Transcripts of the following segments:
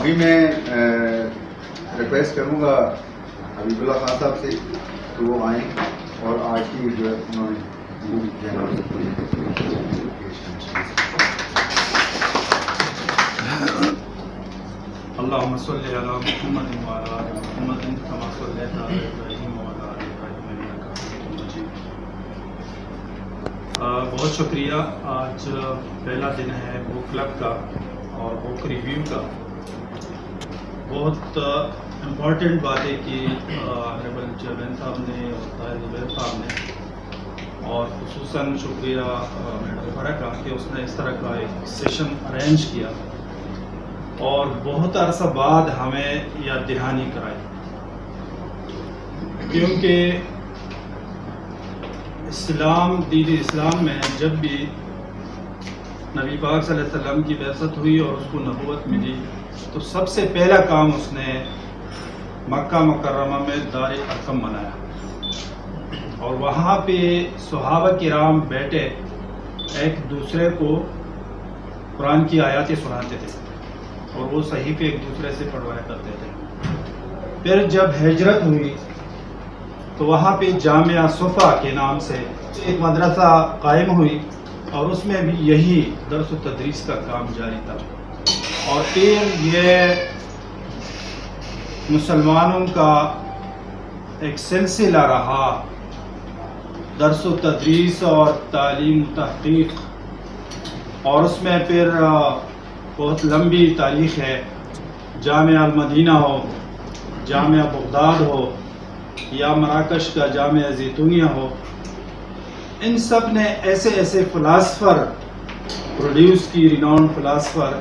ابھی میں ریکویسٹ کروں گا حبیب اللہ خان صاحب سے کہ وہ آئیں اور آج کی جو ہے انہوں نے اللهم صل على محمد وعلى آل محمد كما صليت على إبراهيم وعلى آل إبراهيم إنك حميد مجيد. بہت شکریہ. آج پہلا دن ہے بک کلب کا اور بک ریویو کا. بہت امپورٹنٹ باتیں کی آنریبل چیئرمین صاحب نے اور طاہر زبیر صاحب نے, اور خصوصاً شکریہ میڈم فرح کا کہ اس نے اس طرح کا ایک سیشن ارینج کیا اور بہت عرصہ بعد ہمیں یاد دہانی کرائی, کیونکہ دین اسلام میں جب بھی نبی پاک صلی اللہ علیہ وسلم کی بعثت ہوئی اور اس کو نبوت ملی تو سب سے پہلا کام اس نے مکہ مکرمہ میں دار ارقم بنایا, اور وہاں پہ صحابہ کرام بیٹھے ایک دوسرے کو قرآن کی آیاتیں سناتے تھے اور وہ صحیفے ایک دوسرے سے پڑھوایا کرتے تھے. پھر جب ہجرت ہوئی تو وہاں پہ جامعہ صفا کے نام سے ایک مدرسہ قائم ہوئی اور اس میں بھی یہی درس و تدریس کا کام جاری تھا. اور پھر یہ مسلمانوں کا ایک سلسلہ رہا درس و تدریس اور تعلیم و تحقیق, اور اس میں پھر بہت لمبی تاریخ ہے. جامعہ المدینہ ہو, جامعہ بغداد ہو, یا مراکش کا جامعہ زیتونیہ ہو, ان سب نے ایسے ایسے فلاسفر پروڈیوس کی, ریناؤنڈ فلاسفر,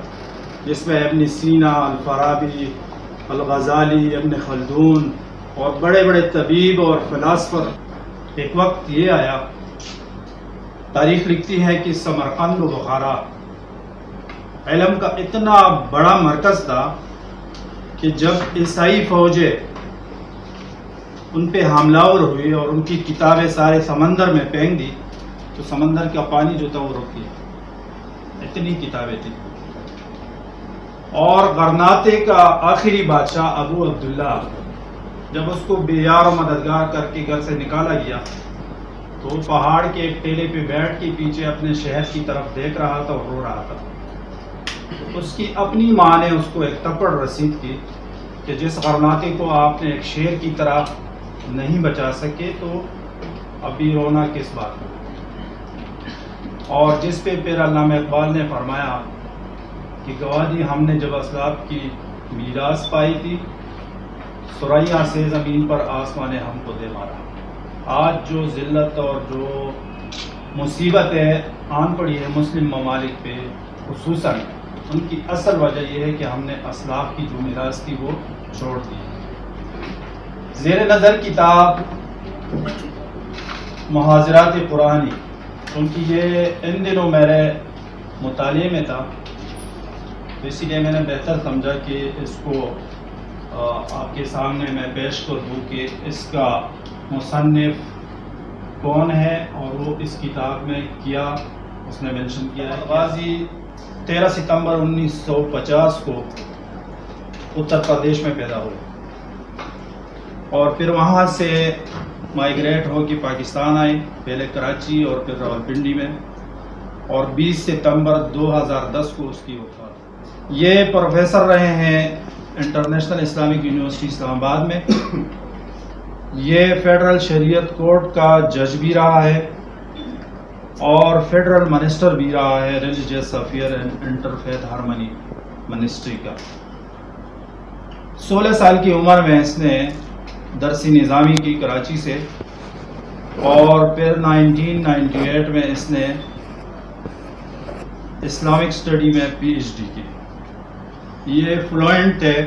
جس میں ابن سینا, الفارابی, الغزالی, ابن خلدون اور بڑے بڑے طبیب اور فلاسفر. ایک وقت یہ آیا, تاریخ لکھتی ہے کہ سمرقند و بخارا علم کا اتنا بڑا مرکز تھا کہ جب عیسائی فوجیں ان پہ حملہ آور ہوئی اور ان کی کتابیں سارے سمندر میں پھینک دی تو سمندر کا پانی جو تھا وہ رک گیا, اتنی کتابیں تھیں. اور غرناطے کا آخری بادشاہ ابو عبداللہ جب اس کو بے یار و مددگار کر کے گھر سے نکالا گیا تو وہ پہاڑ کے ایک ٹیلے پہ بیٹھ کے پیچھے اپنے شہر کی طرف دیکھ رہا تھا اور رو رہا تھا. اس کی اپنی ماں نے اس کو ایک تپڑ رسید کی کہ جس غرناطے کو آپ نے ایک شیر کی طرح نہیں بچا سکے تو ابھی رونا کس بات میں. اور جس پہ پھر علامہ اقبال نے فرمایا کہ گوادی ہم نے جب اسلاف کی میراث پائی تھی, ثریا سے زمین پر آسمان نے ہم کو دے مارا. آج جو ذلت اور جو مصیبتیں آن پڑی ہے مسلم ممالک پہ خصوصاً, ان کی اصل وجہ یہ ہے کہ ہم نے اسلاف کی جو میراث تھی وہ چھوڑ دی. زیر نظر کتاب محاضرات قرآنی, کیونکہ یہ ان دنوں میرے مطالعے میں تھا تو اسی لیے میں نے بہتر سمجھا کہ اس کو آپ کے سامنے میں پیش کر دوں کہ اس کا مصنف کون ہے اور وہ اس کتاب میں کیا اس نے مینشن کیا ہے. غازی 13 ستمبر 1950 کو اتر پردیش میں پیدا ہوئے اور پھر وہاں سے مائیگریٹ ہو کے پاکستان آئے, پہلے کراچی اور پھر راولپنڈی میں, اور 20 ستمبر 2010 کو اس کی وفات. یہ پروفیسر رہے ہیں انٹرنیشنل اسلامک یونیورسٹی اسلام آباد میں. یہ فیڈرل شریعت کورٹ کا جج بھی رہا ہے اور فیڈرل منسٹر بھی رہا ہے religious affair and interfaith harmony ministry کا. 16 سال کی عمر میں اس نے درسی نظامی کی کراچی سے, اور پھر 1998 میں اس نے اسلامک اسٹڈی میں PhD کی. یہ فلوئنٹ ہے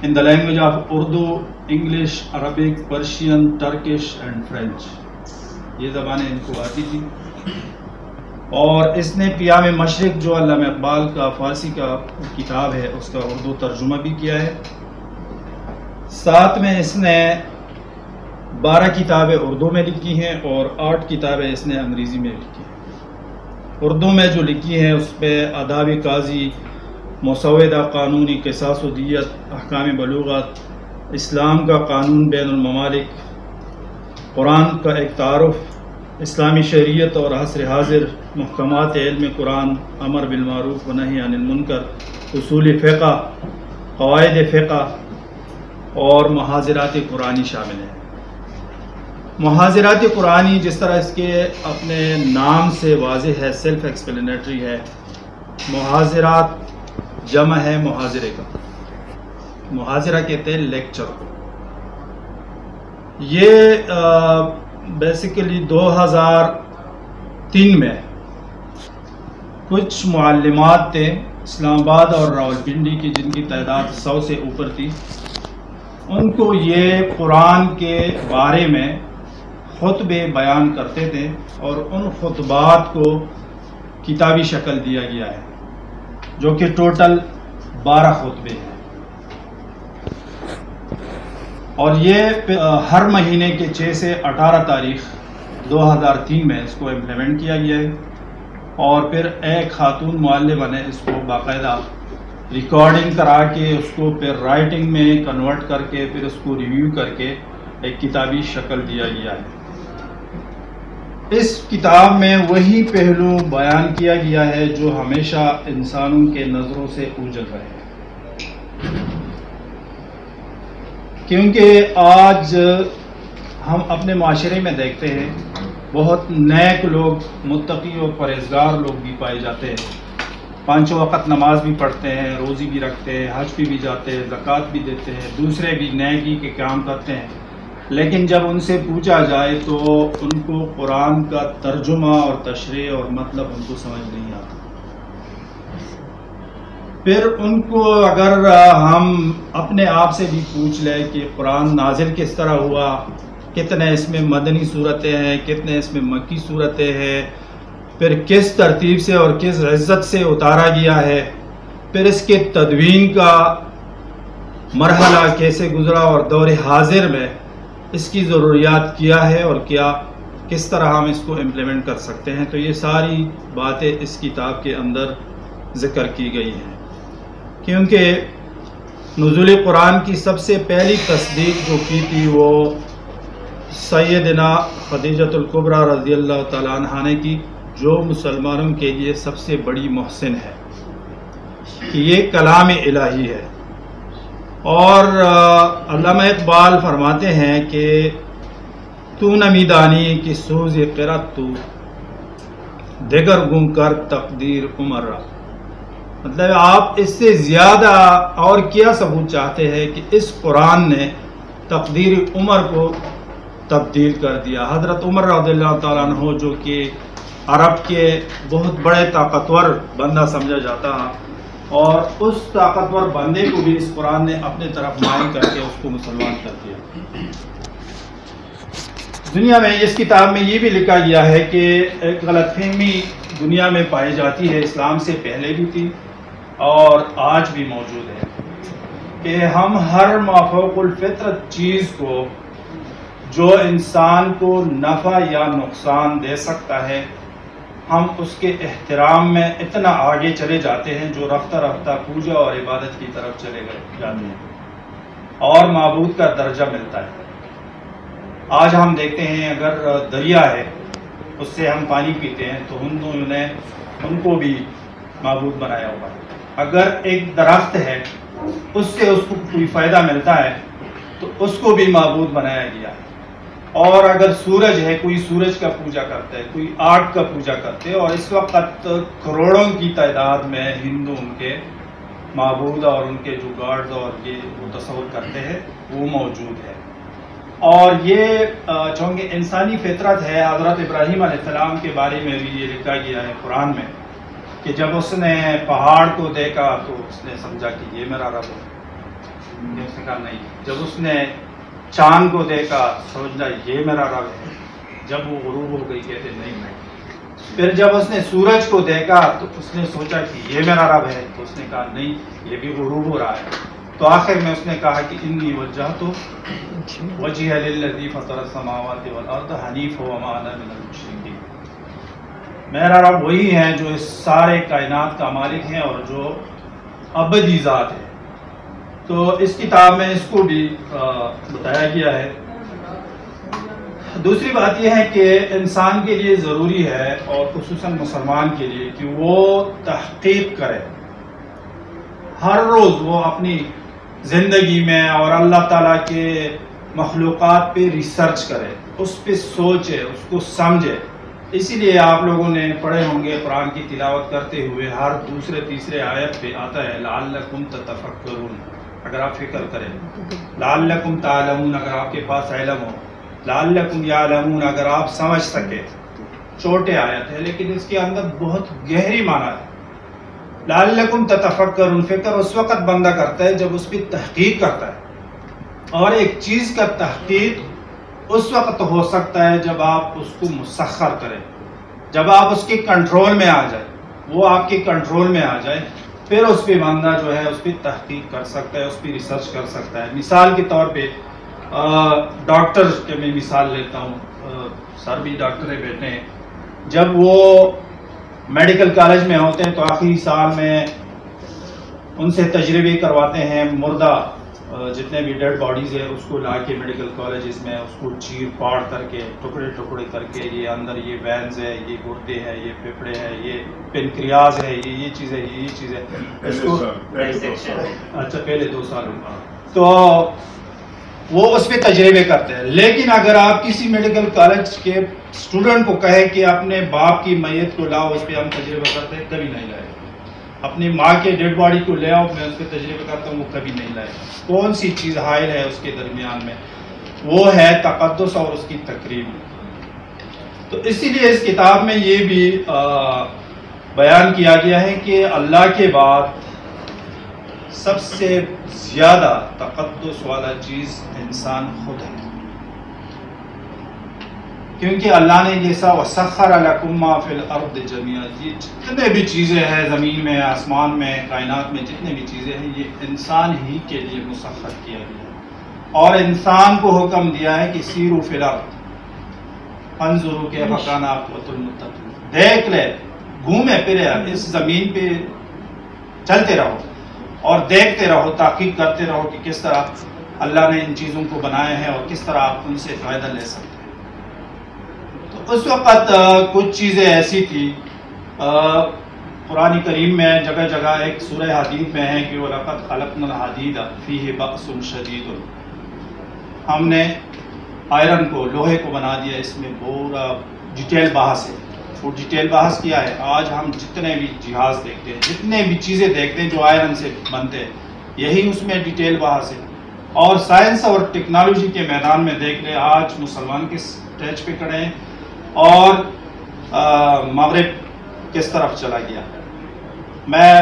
in the language of Urdu, English, Arabic, Persian, Turkish and French. یہ زبانیں ان کو آتی تھی. اور اس نے پیام مشرق جو علامہ اقبال کا فارسی کا کتاب ہے اس کا اردو ترجمہ بھی کیا ہے. ساتھ میں اس نے 12 کتابیں اردو میں لکھی ہیں اور 8 کتابیں اس نے انگریزی میں لکھی ہیں. اردو میں جو لکھی ہے اس پہ آداب قاضی, مسودہ قانونی قصاص و دیت، احکام بلوغت، اسلام کا قانون بین الممالک، قرآن کا ایک تعارف، اسلامی شریعت اور عصر حاضر، محکمات علم قرآن، امر بالمعروف و نہی عن المنکر، اصول فقہ، قواعد فقہ اور محاضرات قرآنی شامل ہیں۔ محاضرات قرآنی جس طرح اس کے اپنے نام سے واضح ہے، سیلف ایکسپلینیٹری ہے۔ محاضرات جمع ہے محاضرے کا، محاضرہ کہتے ہیں لیکچر کو۔ یہ بیسیکلی 2003 میں کچھ معلمات تھے اسلام آباد اور راولپنڈی کی، جن کی تعداد 100 سے اوپر تھی، ان کو یہ قرآن کے بارے میں خطبے بیان کرتے تھے اور ان خطبات کو کتابی شکل دیا گیا ہے، جو کہ ٹوٹل 12 خطبے ہیں، اور یہ ہر مہینے کے 6 سے 18 تاریخ 2003 میں اس کو امپلیمنٹ کیا گیا ہے، اور پھر ایک خاتون معلمہ نے اس کو باقاعدہ ریکارڈنگ کرا کے اس کو پھر رائٹنگ میں کنورٹ کر کے پھر اس کو ریویو کر کے ایک کتابی شکل دیا گیا ہے۔ اس کتاب میں وہی پہلو بیان کیا گیا ہے جو ہمیشہ انسانوں کے نظروں سے اوجھل رہے ہیں، کیونکہ آج ہم اپنے معاشرے میں دیکھتے ہیں بہت نیک لوگ، متقی اور پرہیزگار لوگ بھی پائے جاتے ہیں، 5 وقت نماز بھی پڑھتے ہیں، روزی بھی رکھتے ہیں، حج پہ بھی جاتے ہیں، زکوٰۃ بھی دیتے ہیں، دوسرے بھی نیکی کے کام کرتے ہیں، لیکن جب ان سے پوچھا جائے تو ان کو قرآن کا ترجمہ اور تشریح اور مطلب ان کو سمجھ نہیں آتا۔ پھر ان کو اگر ہم اپنے آپ سے بھی پوچھ لیں کہ قرآن نازل کس طرح ہوا، کتنے اس میں مدنی صورتیں ہیں، کتنے اس میں مکی صورتیں ہیں، پھر کس ترتیب سے اور کس عزت سے اتارا گیا ہے، پھر اس کے تدوین کا مرحلہ کیسے گزرا اور دور حاضر میں اس کی ضروریات کیا ہے اور کس طرح ہم اس کو امپلیمنٹ کر سکتے ہیں، تو یہ ساری باتیں اس کتاب کے اندر ذکر کی گئی ہیں۔ کیونکہ نزول قرآن کی سب سے پہلی تصدیق جو کی تھی وہ سیدنا خدیجۃ الکبریٰ رضی اللہ تعالیٰ عنہ نے کی، جو مسلمانوں کے لیے سب سے بڑی محسن ہے کہ یہ کلام الہی ہے۔ اور علامہ اقبال فرماتے ہیں کہ تو نمیدانی کی سوز قرأت تو دیگر گم کر تقدیر عمر را، مطلب آپ اس سے زیادہ اور کیا ثبوت چاہتے ہیں کہ اس قرآن نے تقدیر عمر کو تبدیل کر دیا۔ حضرت عمر رضی اللہ تعالیٰ عنہ جو کہ عرب کے بہت بڑے طاقتور بندہ سمجھا جاتا ہے، اور اس طاقتور بندے کو بھی اس قرآن نے اپنے طرف مائل کر کے اس کو مسلمان کر دیا۔ دنیا میں اس کتاب میں یہ بھی لکھا گیا ہے کہ ایک غلط فہمی دنیا میں پائی جاتی ہے، اسلام سے پہلے بھی تھی اور آج بھی موجود ہے، کہ ہم ہر مافوق الفطرت چیز کو جو انسان کو نفع یا نقصان دے سکتا ہے، ہم اس کے احترام میں اتنا آگے چلے جاتے ہیں جو رفتہ رفتہ پوجا اور عبادت کی طرف چلے جاتے ہیں اور معبود کا درجہ ملتا ہے۔ آج ہم دیکھتے ہیں اگر دریا ہے اس سے ہم پانی پیتے ہیں تو ہندوؤں نے ان کو بھی معبود بنایا ہوا ہے۔ اگر ایک درخت ہے اس سے اس کو کوئی فائدہ ملتا ہے تو اس کو بھی معبود بنایا گیا ہے۔ اور اگر سورج ہے، کوئی سورج کا پوجا کرتا ہے، کوئی آگ کا پوجا کرتے ہیں، اور اس وقت کروڑوں کی تعداد میں ہندو ان کے معبود اور ان کے جو گاڈز اور یہ وہ تصور کرتے ہیں وہ موجود ہے۔ اور یہ چونکہ انسانی فطرت ہے، حضرت ابراہیم علیہ السلام کے بارے میں بھی یہ لکھا گیا ہے قرآن میں کہ جب اس نے پہاڑ کو دیکھا تو اس نے سمجھا کہ یہ میرا رب ہے، اس نے کہا نہیں۔ جب اس نے چاند کو دیکھا سمجھا یہ میرا رب ہے، جب وہ غروب ہو گئی کہتے نہیں میں۔ پھر جب اس نے سورج کو دیکھا تو اس نے سوچا کہ یہ میرا رب ہے، تو اس نے کہا نہیں یہ بھی غروب ہو رہا ہے۔ تو آخر میں اس نے کہا کہ انی وجہت وجہی للذی فطر السماوات والارض حنیفا وما انا من المشرکین، میرا رب وہی ہے جو اس سارے کائنات کا مالک ہے اور جو ابدی ذات ہے. تو اس کتاب میں اس کو بھی بتایا گیا ہے. دوسری بات یہ ہے کہ انسان کے لیے ضروری ہے اور خصوصاً مسلمان کے لیے کہ وہ تحقیق کرے. ہر روز وہ اپنی زندگی میں اور اللہ تعالیٰ کے مخلوقات پہ ریسرچ کرے، اس پہ سوچے، اس کو سمجھے. اسی لیے آپ لوگوں نے پڑھے ہوں گے قرآن کی تلاوت کرتے ہوئے ہر دوسرے تیسرے آیت پہ آتا ہے لعلکم تتفکرون، اگر آپ فکر کریں، لعلکم تعلمون اگر آپ کے پاس علم ہو، لعلکم یعلمون اگر آپ سمجھ سکے. چھوٹے آیت ہے لیکن اس کے اندر بہت گہری معنی ہے. لعلکم تتفکرون، فکر اس وقت بندہ کرتا ہے جب اس پہ تحقیق کرتا ہے. اور ایک چیز کا تحقیق اس وقت ہو سکتا ہے جب آپ اس کو مسخر کریں، جب آپ اس کے کنٹرول میں آ جائیں، وہ آپ کے کنٹرول میں آ جائے، پھر اس پہ بندہ جو ہے اس پہ تحقیق کر سکتا ہے، اس پہ ریسرچ کر سکتا ہے. مثال کے طور پہ ڈاکٹر کے میں مثال لیتا ہوں، سر بھی ڈاکٹر ہے بیٹے ہیں. جب وہ میڈیکل کالج میں ہوتے ہیں تو آخری سال میں ان سے تجربے کرواتے ہیں. مردہ جتنے بھی ڈیڈ باڈیز ہیں اس کو لا کے میڈیکل کالجز میں اس کو چیر پاڑ کر کے ٹکڑے ٹکڑے کر کے، یہ اندر یہ وینز ہے، یہ گردے ہیں، یہ پھپھڑے ہیں، یہ پنکریاز ہے، یہ چیز ہے، یہ چیز ہے. اس کو اچھا پہلے 2 سال تو وہ اس پہ تجربے کرتے ہیں. لیکن اگر آپ کسی میڈیکل کالج کے اسٹوڈنٹ کو کہے کہ اپنے باپ کی میت کو لاؤ اس پہ ہم تجربہ کرتے ہیں، کبھی نہیں لائے. اپنی ماں کے ڈیڈ باڈی کو لے آؤ میں اس پہ تجربہ کرتا ہوں، وہ کبھی نہیں لائے. کون سی چیز حائل ہے اس کے درمیان میں؟ وہ ہے تقدس اور اس کی تقریب. تو اسی لیے اس کتاب میں یہ بھی بیان کیا گیا ہے کہ اللہ کے بعد سب سے زیادہ تقدس والا چیز انسان خود ہے. کیونکہ اللہ نے جیسا وَسَخَّرَ لَكُم مَّا فِي الْأَرْضِ جَمِيعًا، یہ جتنے بھی چیزیں ہیں زمین میں، آسمان میں، کائنات میں جتنے بھی چیزیں ہیں یہ انسان ہی کے لیے مسخر کیا گیا ہے. اور انسان کو حکم دیا ہے کہ سیروا فی الارض فانظروا کیف کان عاقبۃ المتقین، دیکھ لے، گھومے پھرے اس زمین پہ چلتے رہو اور دیکھتے رہو، تحقیق کرتے رہو کہ کس طرح اللہ نے ان چیزوں کو بنایا ہے اور کس طرح آپ ان سے فائدہ لے سکتے ہیں. اس وقت کچھ چیزیں ایسی تھی، قرآن کریم میں جگہ جگہ ایک سورہ حدید میں ہے کہ وَلَقَدْ خَلَقْنَا الْحَدِيدَ فِيهِ بَأْسٌ شَدِيدٌ، ہم نے آئرن کو، لوہے کو بنا دیا. اس میں پورا ڈیٹیل بحث ہے. وہ ڈیٹیل بحث کیا ہے؟ آج ہم جتنے بھی جہاز دیکھتے ہیں، جتنے بھی چیزیں دیکھتے ہیں جو آئرن سے بنتے ہیں، یہی اس میں ڈیٹیل بحث ہے. اور سائنس اور ٹیکنالوجی کے میدان میں دیکھ لیں، آج مسلمان کس سٹیج پہ کھڑے ہیں اور مغرب کس طرف چلا گیا. میں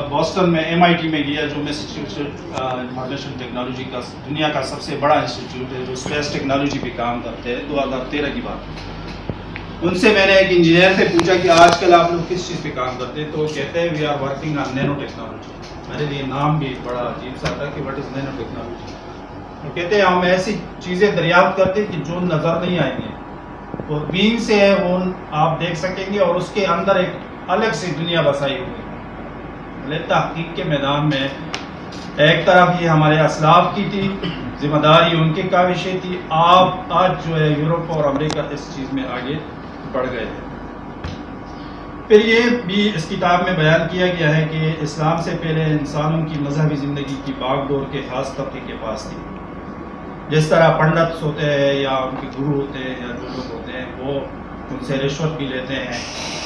بوسٹن میں MIT میں گیا جو میسیچیوسیٹس انفارمیشن ٹیکنالوجی کا دنیا کا سب سے بڑا انسٹیٹیوٹ ہے جو اسپیس ٹیکنالوجی پہ کام کرتے ہیں. 2013 کی بات. ان سے میں نے ایک انجینئر سے پوچھا کہ آج کل آپ لوگ کس چیز پہ کام کرتے ہیں؟ تو وہ کہتے ہیں we are working on nano technology. میرے لیے نام بھی بڑا عجیب سا تھا کہ واٹ از نینو ٹیکنالوجی. وہ کہتے ہیں ہم ایسی چیزیں دریافت کرتے ہیں کہ جو نظر نہیں آئیں گے، دوربین سے وہ آپ دیکھ سکیں گے اور اس کے اندر ایک الگ سی دنیا بسائی ہوئی. تحقیق کے میدان میں ایک طرف یہ ہمارے اسلاف کی تھی ذمہ داری، ان کے کاوشیں تھی. آپ آج جو ہے یورپ اور امریکہ اس چیز میں آگے بڑھ گئے ہیں. پھر یہ بھی اس کتاب میں بیان کیا گیا ہے کہ اسلام سے پہلے انسانوں کی مذہبی زندگی کی باغ ڈور کے خاص طبقے کے پاس تھی. جس طرح پنڈتس ہوتے ہیں یا ان کے گرو ہوتے ہیں یا جو لوگ ہوتے ہیں وہ ان سے رشوت بھی لیتے ہیں،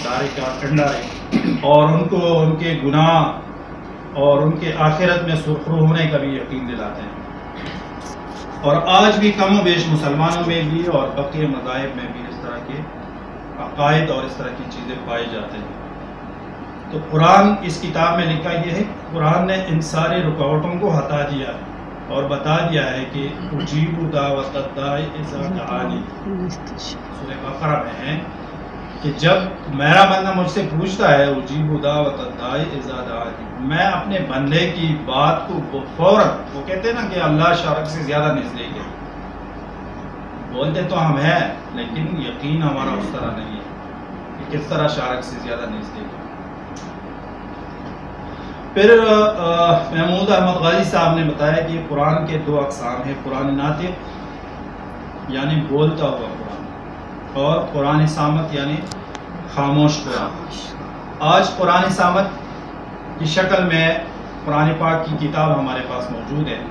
دارے کا ٹھنڈا رہے، اور ان کو ان کے گناہ اور ان کے آخرت میں سرخرو ہونے کا بھی یقین دلاتے ہیں. اور آج بھی کم و بیش مسلمانوں میں بھی اور بقیہ مذاہب میں بھی اس طرح کے عقائد اور اس طرح کی چیزیں پائے جاتے ہیں. تو قرآن اس کتاب میں لکھا یہ ہے، قرآن نے ان سارے رکاوٹوں کو ہٹا دیا ہے اور بتا دیا ہے کہ اجیب دعوت الداعی اذا دعانی. سورہ بقرہ میں ہے کہ جب میرا بندہ مجھ سے پوچھتا ہے اجیب دعوت الداعی اذا دعانی، میں اپنے بندے کی بات کو فوراً، وہ کہتے ہیں نا کہ اللہ شرک سے زیادہ نزدیک ہے. بولتے تو ہم ہیں لیکن یقین ہمارا اس طرح نہیں ہے کہ کس طرح شارک سے زیادہ نزدیک ہے. پھر محمود احمد غازی صاحب نے بتایا کہ قرآن کے 2 اقسام ہیں، قرآن ناطق یعنی بولتا ہوا قرآن، اور قرآن صامت یعنی خاموش قرآن۔ آج قرآن صامت کی شکل میں قرآن پاک کی کتاب ہمارے پاس موجود ہے،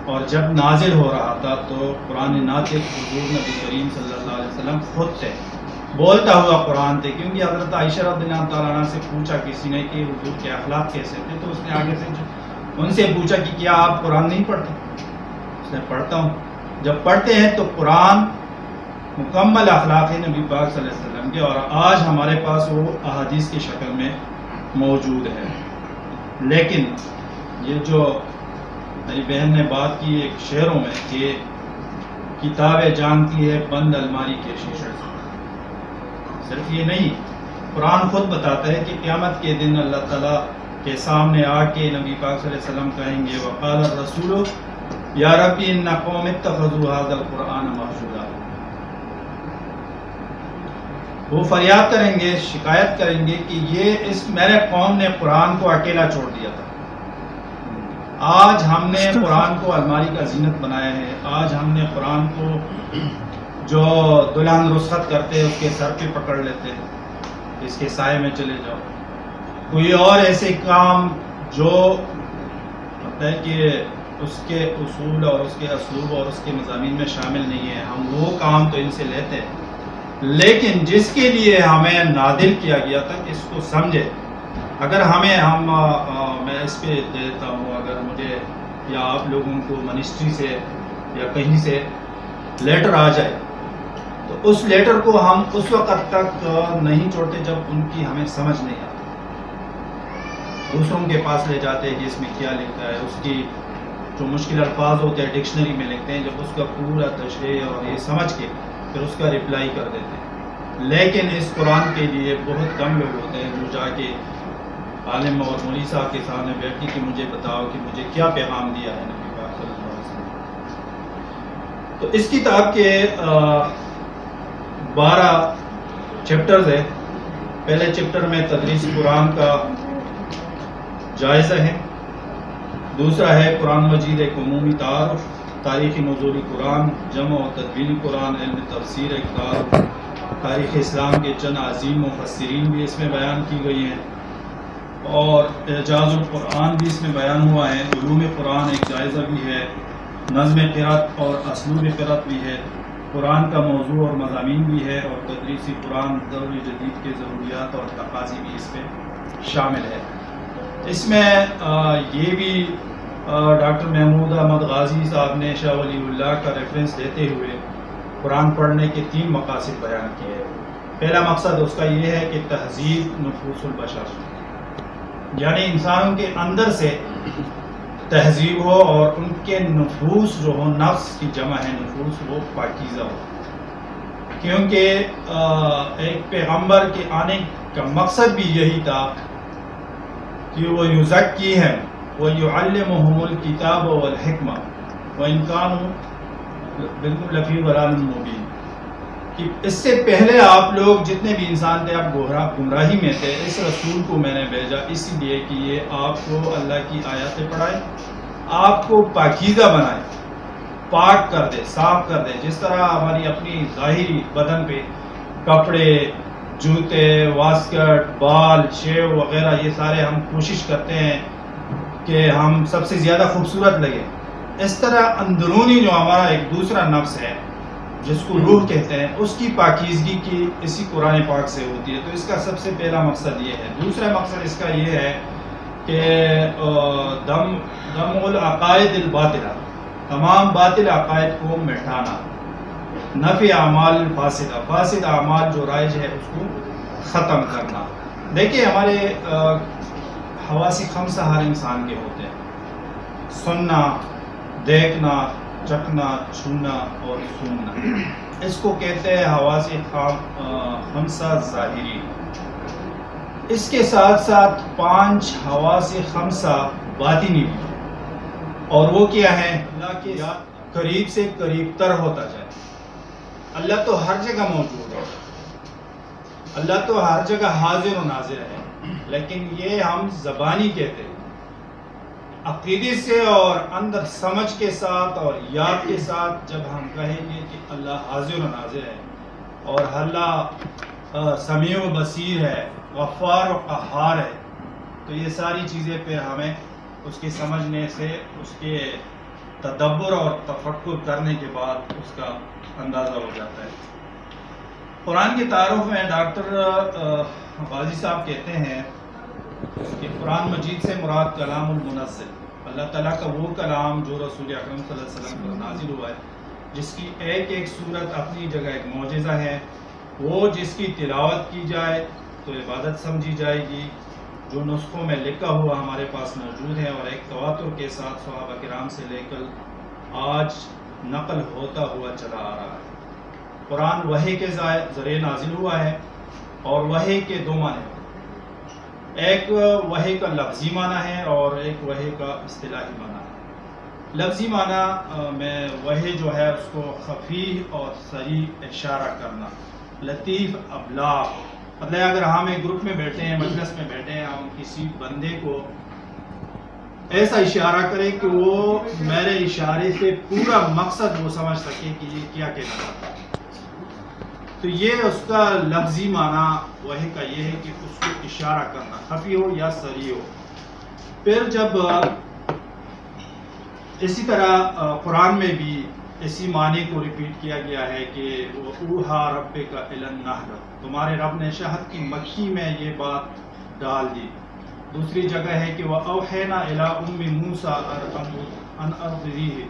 اور جب نازل ہو رہا تھا تو قرآن ناطق حضور نبی کریم صلی اللہ علیہ وسلم خود تھے، بولتا ہوا قرآن تھے، کیونکہ حضرت عائشہ رضی اللہ تعالیٰ عنہ سے پوچھا کسی نے کہ حضور کے اخلاق کیسے تھے، تو اس نے آگے سے ان سے پوچھا کہ کیا آپ قرآن نہیں پڑھتے؟ اس نے پڑھتا ہوں۔ جب پڑھتے ہیں تو قرآن مکمل اخلاق نبی پاک صلی اللہ علیہ وسلم کے، اور آج ہمارے پاس وہ احادیث کی شکل میں موجود ہے۔ لیکن یہ جو میری بہن نے بات کی ایک شعروں میں کہ کتابیں جانتی ہے بند الماری کے شیشے سے، صرف یہ نہیں، قرآن خود بتاتا ہے کہ قیامت کے دن اللہ تعالیٰ کے سامنے آ کے نبی پاک صلی اللہ علیہ وسلم کہیں گے وقال الرسول یا ربی ان قوم اتخذوا هذا القرآن مہجورا، وہ فریاد کریں گے، شکایت کریں گے کہ یہ اس میرے قوم نے قرآن کو اکیلا چھوڑ دیا تھا، آج ہم نے قرآن کو الماری کا زینت بنایا ہے، آج ہم نے قرآن کو جو دلہن رخصت کرتے اس کے سر پہ پکڑ لیتے ہیں، اس کے سائے میں چلے جاؤ، کوئی اور ایسے کام جو ہے کہ اس کے اصول اور اس کے اسلوب اور اس کے مضامین میں شامل نہیں ہے، ہم وہ کام تو ان سے لیتے ہیں، لیکن جس کے لیے ہمیں نازل کیا گیا تھا کہ اس کو سمجھے، اگر میں اس پہ دیتا ہوں، اگر مجھے یا آپ لوگوں کو منسٹری سے یا کہیں سے لیٹر آ جائے تو اس لیٹر کو ہم اس وقت تک نہیں چھوڑتے جب ان کی ہمیں سمجھ نہیں آتی، دوسروں کے پاس لے جاتے ہیں کہ اس میں کیا لکھا ہے، اس کی جو مشکل الفاظ ہوتے ہیں ڈکشنری میں لکھتے ہیں، جب اس کا پورا تشریح اور یہ سمجھ کے پھر اس کا رپلائی کر دیتے ہیں، لیکن اس قرآن کے لیے بہت کم لوگ ہوتے ہیں جو جا کے عالم اور مولوی صاحب کے سامنے بیٹھ کے کہ مجھے بتاؤ کہ مجھے کیا پیغام دیا ہے نبی پاک صلی اللہ علیہ وسلم۔ تو اس کتاب کے 12 چیپٹرز ہیں۔ پہلے چیپٹر میں تدریس قرآن کا جائزہ ہے، دوسرا ہے قرآن مجید ایک عمومی تعارف، تاریخ نزول قرآن، جمع و تدوین قرآن، علم تفسیر کتاب، تاریخ اسلام کے چند عظیم مفسرین بھی اس میں بیان کی گئی ہیں، اور اعجاز القرآن بھی اس میں بیان ہوا ہے، علوم قرآن ایک جائزہ بھی ہے، نظم قرأت اور اسلوب قرأت بھی ہے، قرآن کا موضوع اور مضامین بھی ہے، اور تدریسی قرآن دور جدید کے ضروریات اور تقاضے بھی اس میں شامل ہے۔ اس میں یہ بھی ڈاکٹر محمود احمد غازی صاحب نے شاہ ولی اللہ کا ریفرنس دیتے ہوئے قرآن پڑھنے کے 3 مقاصد بیان کیے ہیں۔ پہلا مقصد اس کا یہ ہے کہ تہذیب نفوس البشر، یعنی انسانوں کے اندر سے تہذیب ہو اور ان کے نفوس جو ہو، نفس کی جمع ہے نفوس، وہ پاکیزہ ہو، کیونکہ ایک پیغمبر کے آنے کا مقصد بھی یہی تھا کہ وہ یزکیہم ویعلمہم الکتاب والحکمہ وان کانوا بالکل لفی ضلال مبین، کہ اس سے پہلے آپ لوگ جتنے بھی انسان تھے آپ گمراہی میں تھے، اس رسول کو میں نے بھیجا اسی لیے کہ یہ آپ کو اللہ کی آیاتیں پڑھائے، آپ کو پاکیزہ بنائے، پاک کر دے، صاف کر دے، جس طرح ہماری اپنی ظاہری بدن پہ کپڑے، جوتے، واسکٹ، بال، شیو وغیرہ یہ سارے ہم کوشش کرتے ہیں کہ ہم سب سے زیادہ خوبصورت لگے، اس طرح اندرونی جو ہمارا ایک دوسرا نفس ہے جس کو روح کہتے ہیں، اس کی پاکیزگی کی اسی قرآن پاک سے ہوتی ہے۔ تو اس کا سب سے پہلا مقصد یہ ہے۔ دوسرا مقصد اس کا یہ ہے کہ دم العقائد الباطلہ، تمام باطل عقائد کو مٹانا، نفی اعمال فاسدہ، فاسد اعمال جو رائج ہے اس کو ختم کرنا۔ دیکھیے ہمارے حواس خمسہ ہر انسان کے ہوتے ہیں، سننا، دیکھنا، چکھنا، چھونا اور سونگنا، اس کو کہتے ہیں حواس خمسہ ظاہری۔ اس کے ساتھ ساتھ 5 حواس خمسہ باطنی بھی، اور وہ کیا ہے؟ اللہ کے قریب سے قریب تر ہوتا جائے۔ اللہ تو ہر جگہ موجود ہے، اللہ تو ہر جگہ حاضر و ناظر ہے، لیکن یہ ہم زبانی کہتے ہیں عقیدے سے اور اندر سمجھ کے ساتھ اور یاد کے ساتھ جب ہم کہیں گے کہ اللہ حاضر و ناظر ہے اور اللہ سمیع و بصیر ہے، غفار و قہار ہے، تو یہ ساری چیزیں پھر ہمیں اس کے سمجھنے سے، اس کے تدبر اور تفکر کرنے کے بعد اس کا اندازہ ہو جاتا ہے۔ قرآن کے تعارف میں ڈاکٹر غازی صاحب کہتے ہیں کہ قرآن مجید سے مراد کلام المنزل، اللہ تعالیٰ کا وہ کلام جو رسول اکرم صلی اللہ علیہ وسلم پر نازل ہوا ہے، جس کی ایک ایک صورت اپنی جگہ ایک معجزہ ہے، وہ جس کی تلاوت کی جائے تو عبادت سمجھی جائے گی، جو نسخوں میں لکھا ہوا ہمارے پاس موجود ہے اور ایک تواتر کے ساتھ صحابہ کرام سے لے کر آج نقل ہوتا ہوا چلا آ رہا ہے۔ قرآن وحی کے ذریعے نازل ہوا ہے اور وحی کے دو معنی ہیں، ایک وحی کا لفظی معنی ہے اور ایک وحی کا اصطلاحی معنی ہے۔ لفظی معنی میں وحی جو ہے اس کو خفی اور صریح اشارہ کرنا، لطیف ابلاغ، مطلب اگر ہم ایک گروپ میں بیٹھے ہیں، مجلس میں بیٹھے ہیں، ہم کسی بندے کو ایسا اشارہ کریں کہ وہ میرے اشارے سے پورا مقصد وہ سمجھ سکے کہ یہ کیا کہنا چاہتا ہے، تو یہ اس کا لفظی معنی وحی کا یہ ہے کہ اس کو اشارہ کرنا، خفی ہو یا صریح ہو۔ پھر جب اسی طرح قرآن میں بھی اسی معنی کو ریپیٹ کیا گیا ہے کہ وہ اوحا ربک الی النحل، تمہارے رب نے شہد کی مکھی میں یہ بات ڈال دی۔ دوسری جگہ ہے کہ وَأَوْحَيْنَا إِلَىٰ أُمِّ مُوسَىٰ أَنْ أَرْضِعِيهِ،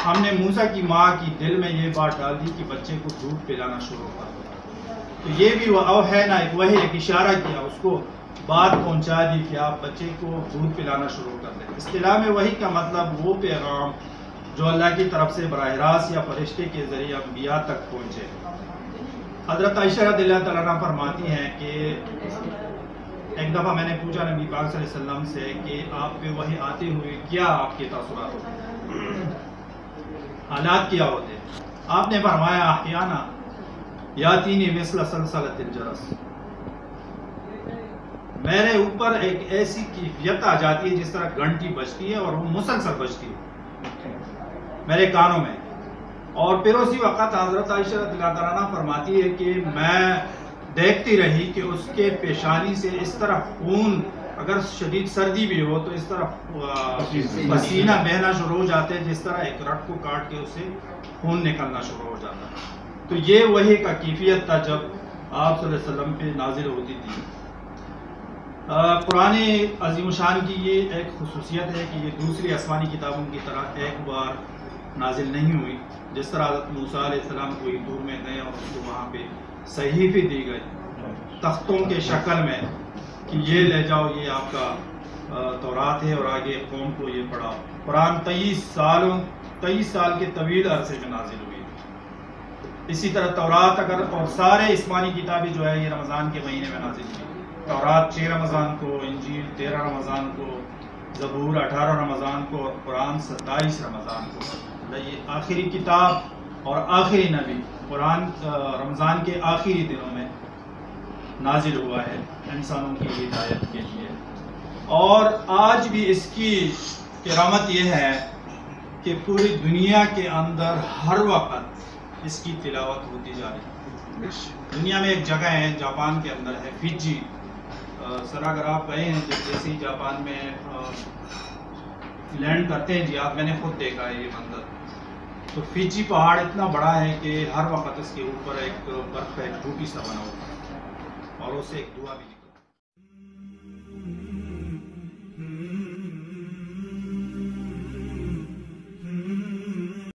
ہم نے موسیٰ کی ماں کی دل میں یہ بات ڈال دی کہ بچے کو دودھ پلانا شروع کر دو۔ تو یہ بھی وَأَوْحَيْنَا ایک وحی، ایک اشارہ کیا، اس کو بات پہنچا دی کہ آپ بچے کو دودھ پلانا شروع کر دیں۔ اصطلاح میں وحی کا مطلب وہ پیغام جو اللہ کی طرف سے براہ راست یا فرشتے کے ذریعے انبیاء تک پہنچے۔ حضرت عائشہ رضی اللہ تعالیٰ عنہ فرماتی ہیں کہ ایک دفعہ میں نے پوچھا نبی پاک صلی اللہ علیہ وسلم سے کہ آپ پہ وحی آتے ہوئے کیا آپ کے تاثرات ہوتے، حالات کیا ہوتے؟ آپ نے فرمایا احیانا یاتینی مثل سلسلۃ الجرس، میرے اوپر ایک ایسی کیفیت آ جاتی ہے جس طرح گھنٹی بجتی ہے اور وہ مسلسل بجتی ہے میرے کانوں میں، اور پھر اسی وقت حضرت عائشہ رضی اللہ تعالیٰ عنہ فرماتی ہے کہ میں دیکھتی رہی کہ اس کے پیشانی سے اس طرح خون، اگر شدید سردی بھی ہو تو اس طرح پسینہ بہنا شروع ہو جاتا ہے، جس طرح ایک رٹ کو کاٹ کے اسے خون نکلنا شروع ہو جاتا ہے۔ تو یہ وحی کا کیفیت تھا جب آپ صلی اللہ علیہ وسلم پہ نازل ہوتی تھی۔ قرآن عظیم الشان کی یہ ایک خصوصیت ہے کہ یہ دوسری آسمانی کتابوں کی طرح ایک بار نازل نہیں ہوئی، جس طرح حضرت موسیٰ علیہ السلام کوئی دور میں گئے اور اس کو وہاں پہ صحیفے دی گئی تختوں کے شکل میں کہ یہ لے جاؤ، یہ آپ کا تورات ہے اور آگے قوم کو یہ پڑھاؤ۔ قرآن 23 سال کے طویل عرصے میں نازل ہوئی۔ اسی طرح تورات اور سارے آسمانی کتابیں جو ہے یہ رمضان کے مہینے میں نازل ہوئی۔ تورات 6 رمضان کو، انجیل 13 رمضان کو، زبور 18 رمضان کو اور قرآن 27 رمضان کو۔ یہ آخری کتاب اور آخری نبی قرآن رمضان کے آخری دنوں میں نازل ہوا ہے انسانوں کی ہدایت کے لیے، اور آج بھی اس کی کرامت یہ ہے کہ پوری دنیا کے اندر ہر وقت اس کی تلاوت ہوتی جا رہی ہے۔ دنیا میں ایک جگہ ہے جاپان کے اندر ہے، فجی۔ سر اگر آپ گئے ہیں جیسے ہی جاپان میں لینڈ کرتے ہیں جی آپ، میں نے خود دیکھا ہے یہ منظر، تو فجی پہاڑ اتنا بڑا ہے کہ ہر وقت اس کے اوپر ایک برف کا ایک ٹوٹی سا بنا ہوتا ہے اور اسے ایک دعا بھی